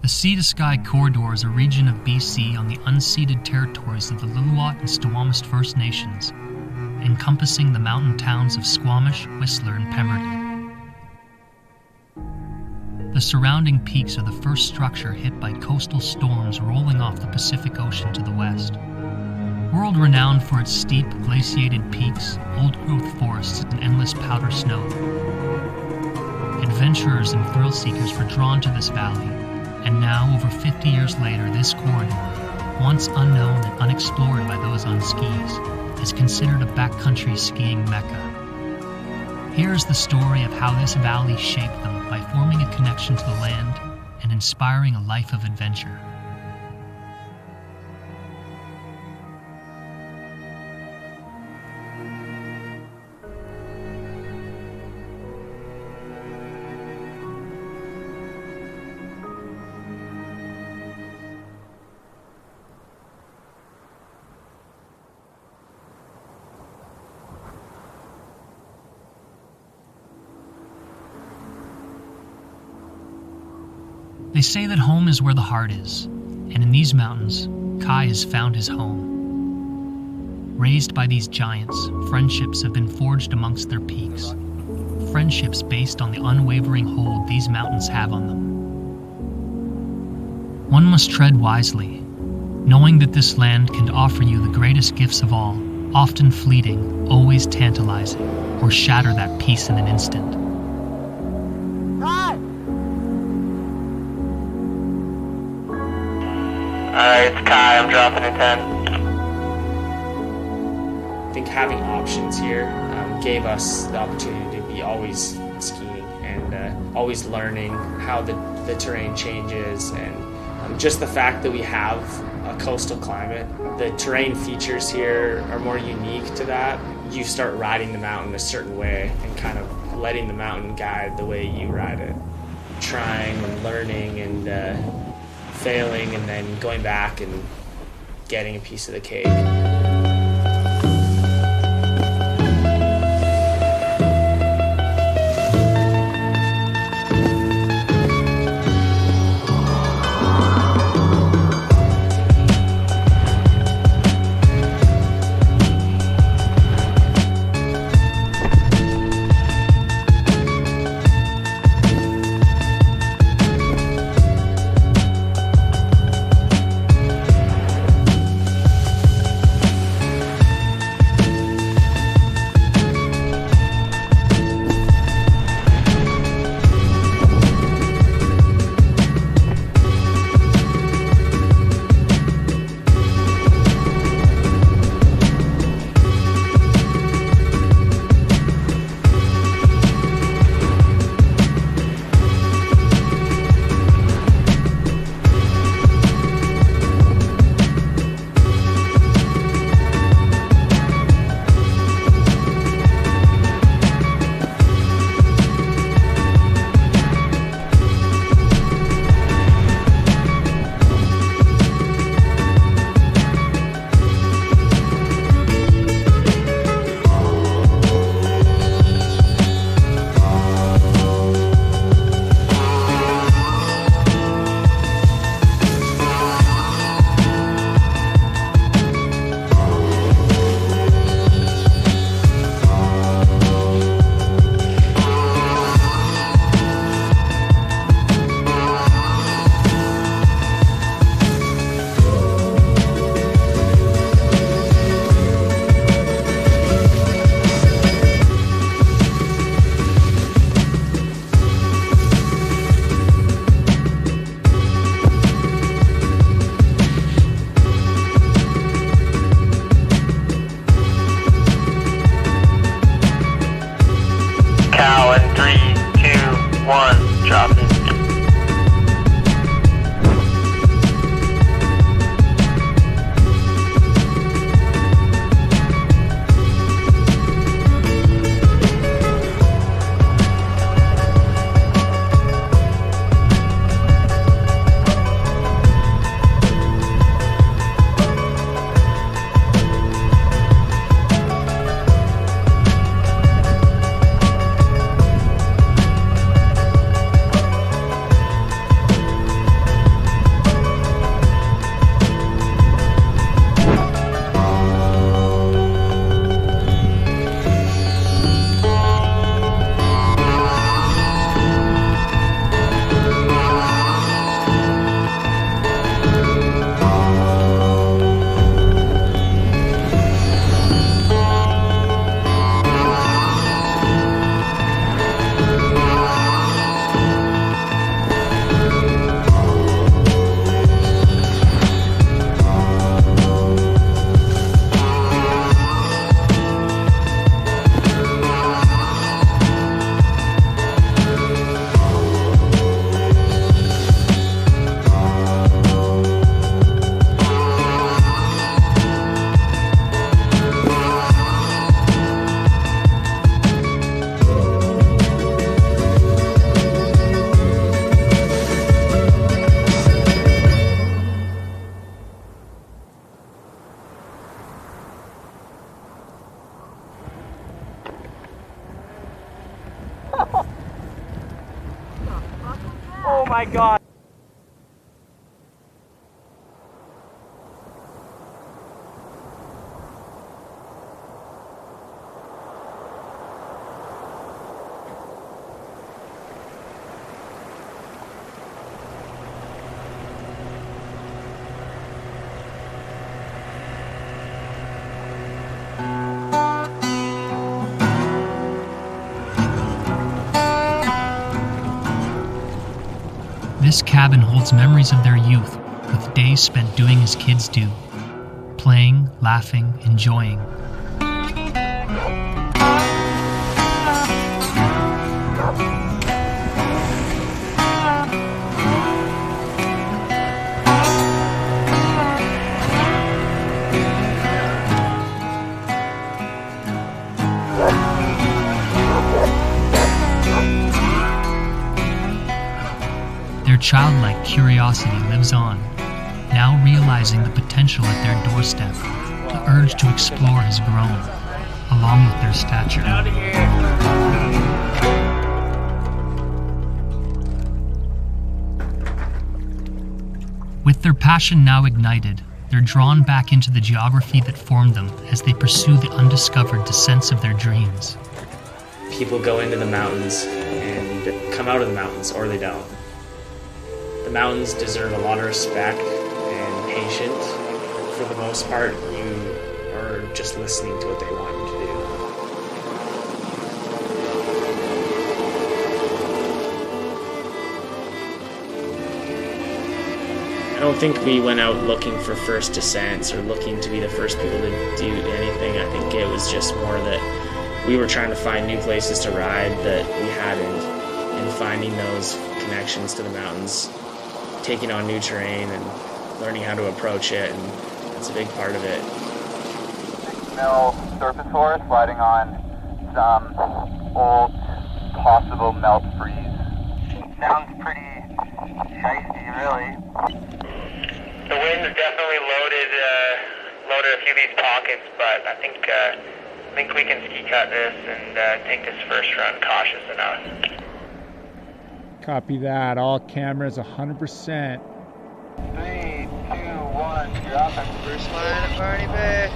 The sea-to-sky corridor is a region of BC on the unceded territories of the Lillooet and Squamish First Nations, encompassing the mountain towns of Squamish, Whistler, and Pemberton. The surrounding peaks are the first structure hit by coastal storms rolling off the Pacific Ocean to the west. World-renowned for its steep, glaciated peaks, old-growth forests, and endless powder snow, adventurers and thrill-seekers were drawn to this valley, and now, over 50 years later, this corridor, once unknown and unexplored by those on skis, is considered a backcountry skiing mecca. Here's the story of how this valley shaped them by forming a connection to the land and inspiring a life of adventure. They say that home is where the heart is, and in these mountains, Kai has found his home. Raised by these giants, friendships have been forged amongst their peaks. Friendships based on the unwavering hold these mountains have on them. One must tread wisely, knowing that this land can offer you the greatest gifts of all, often fleeting, always tantalizing, or shatter that peace in an instant. Alright, it's Kai, I'm dropping a 10. I think having options here gave us the opportunity to be always skiing and always learning how the terrain changes, and just the fact that we have a coastal climate. The terrain features here are more unique to that. You start riding the mountain a certain way and kind of letting the mountain guide the way you ride it. Trying and learning and failing and then going back and getting a piece of the cake. my god. This cabin holds memories of their youth, with days spent doing as kids do, playing, laughing, enjoying. Their childlike curiosity lives on, now realizing the potential at their doorstep. The urge to explore has grown, along with their stature. Out of here. With their passion now ignited, they're drawn back into the geography that formed them as they pursue the undiscovered descents of their dreams. People go into the mountains and come out of the mountains, or they don't. The mountains deserve a lot of respect and patience. For the most part, you are just listening to what they want you to do. I don't think we went out looking for first descents or looking to be the first people to do anything. I think it was just more that we were trying to find new places to ride that we hadn't, and finding those connections to the mountains, taking on new terrain and learning how to approach it, and that's a big part of it. 6 mil surface force riding on some old possible melt freeze. Sounds pretty shicey, really. The wind definitely loaded a few of these pockets, but I think we can ski cut this and take this first run cautious enough. Copy that. All cameras 100%. 3, 2, 1, drop. First line at Barney Bay.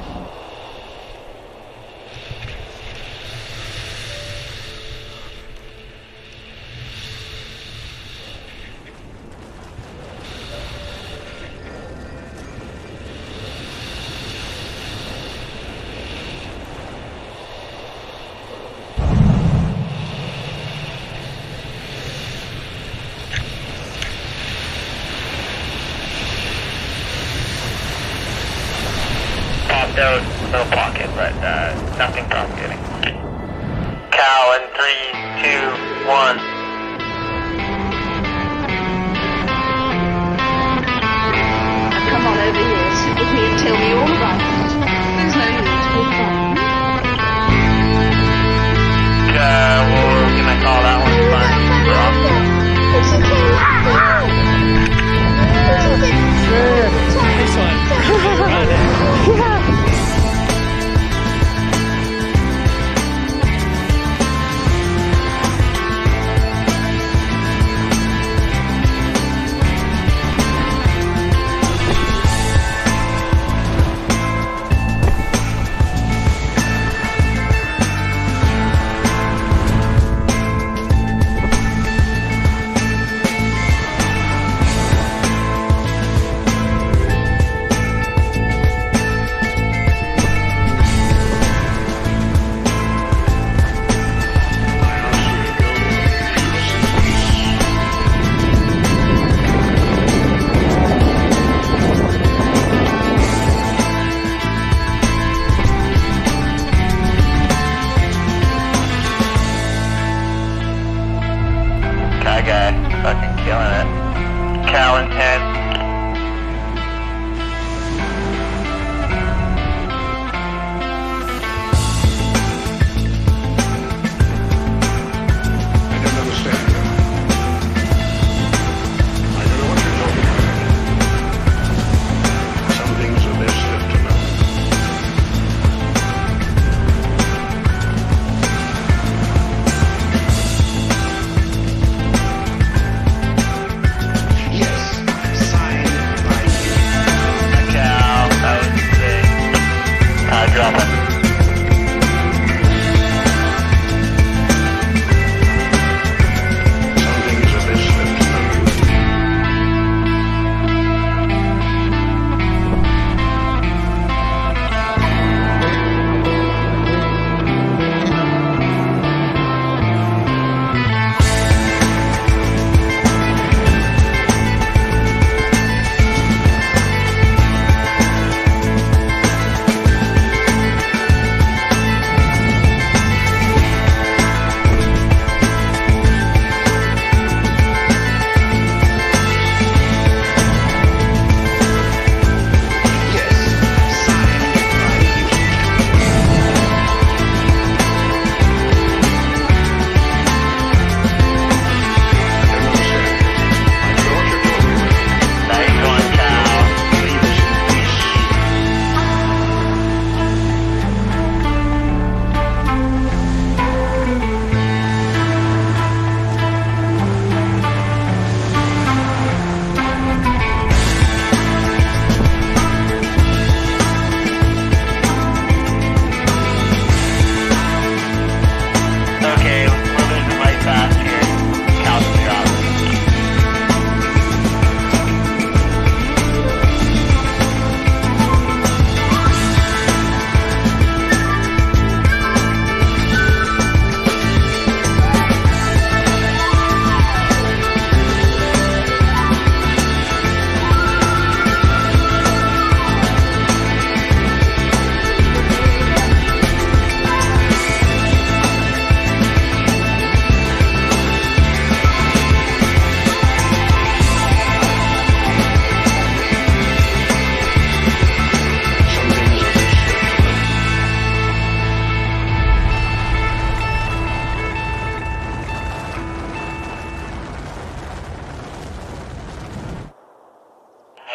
Popped out little pocket, but nothing complicating. Cow in 3, 2, 1. Come on over here, sit with me and tell me all about it. There's no need to be frightened. We'll give my call that one. Fine. We're off. It's okay. This one. Yeah. Guy, fucking killing it. Cow in 10. I don't understand. I don't know what you're talking about. Some things are best left alone.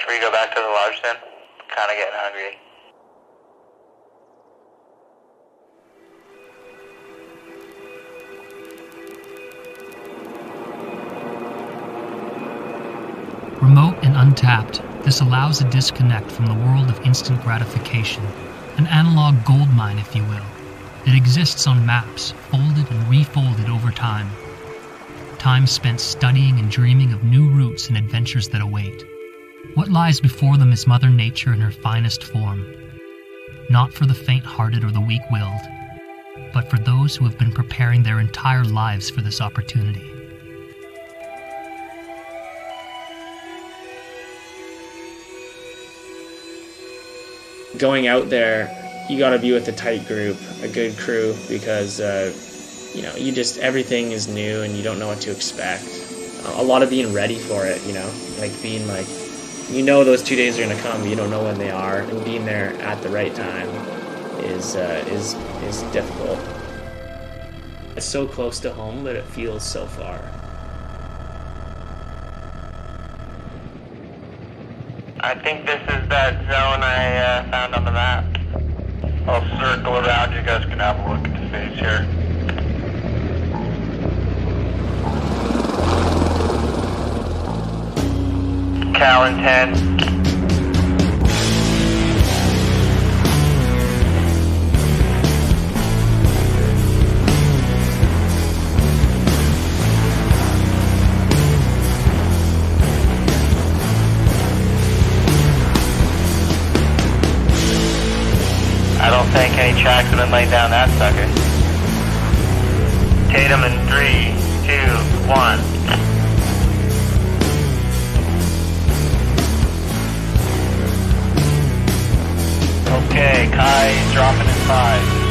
Should we go back to the lodge then? Kind of getting hungry. Remote and untapped, this allows a disconnect from the world of instant gratification, an analog goldmine, if you will. It exists on maps, folded and refolded over time. Time spent studying and dreaming of new routes and adventures that await. What lies before them is Mother Nature in her finest form. Not for the faint-hearted or the weak-willed, but for those who have been preparing their entire lives for this opportunity. Going out there, you got to be with a tight group, a good crew, because everything is new and you don't know what to expect. A lot of being ready for it, like being like, those 2 days are gonna come, but you don't know when they are, and being there at the right time is difficult. It's so close to home, but it feels so far. I think this is that zone I found on the map. I'll circle around, you guys can have a look at the face here. Callan 10. I don't think any tracks have been laid down that sucker. Tatum in 3, 2, 1. Okay, Kai dropping in 5.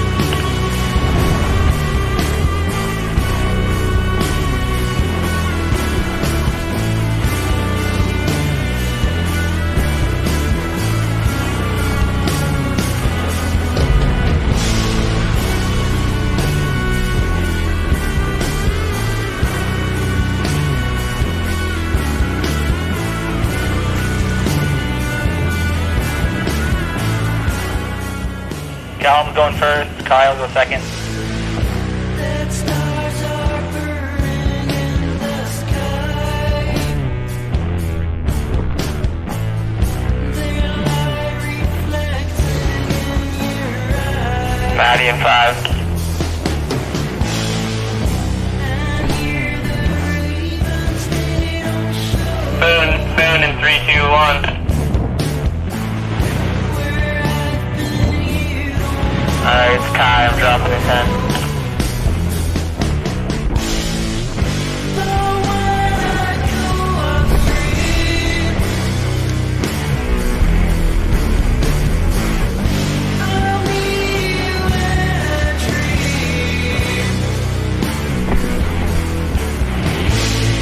Callum's going first, Kyle's go second. Maddie in 5. Boone in 3, 2, 1. Alright, it's Kai, I'm dropping in 10.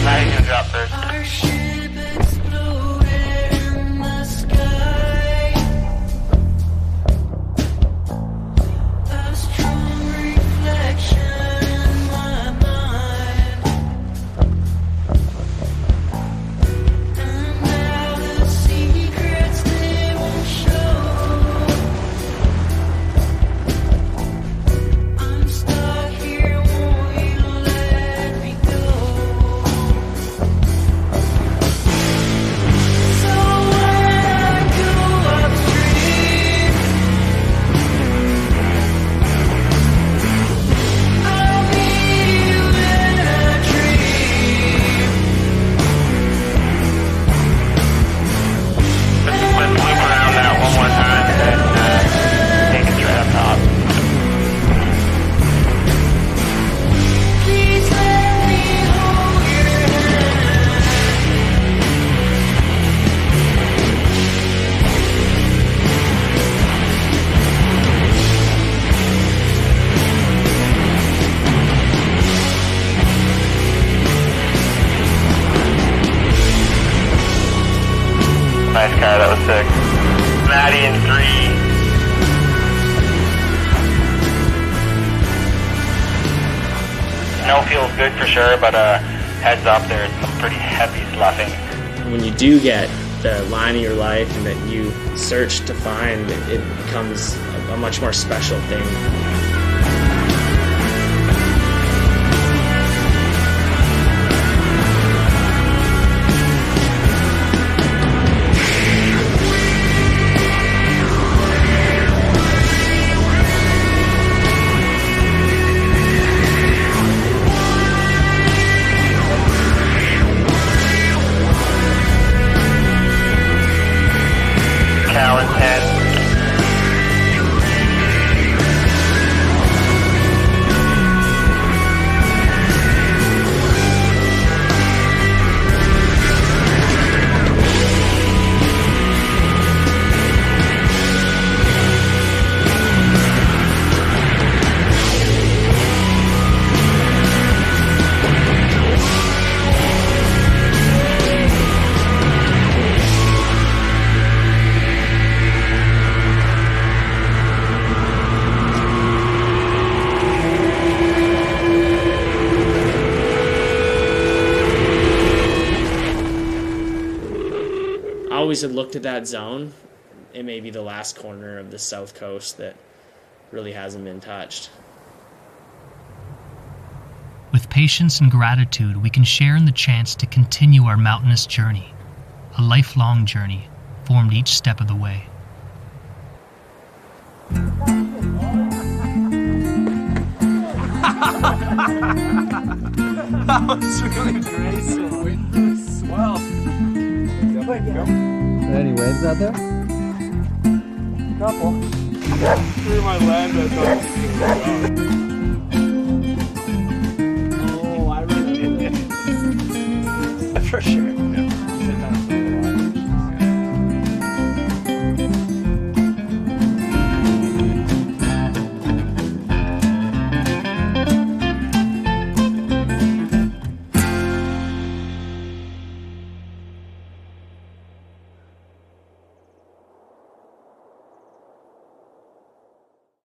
Maddie's gonna drop first. Nice car, that was sick. Maddie in 3. Snow feels good for sure, but heads up, there's some pretty heavy sloughing. When you do get the line of your life and that you search to find, it becomes a much more special thing. I always had looked at that zone. It may be the last corner of the south coast that really hasn't been touched. With patience and gratitude, we can share in the chance to continue our mountainous journey, a lifelong journey formed each step of the way. That was really graceful. Wind was swell. Go. Any waves out there? Couple. Through my land, I thought.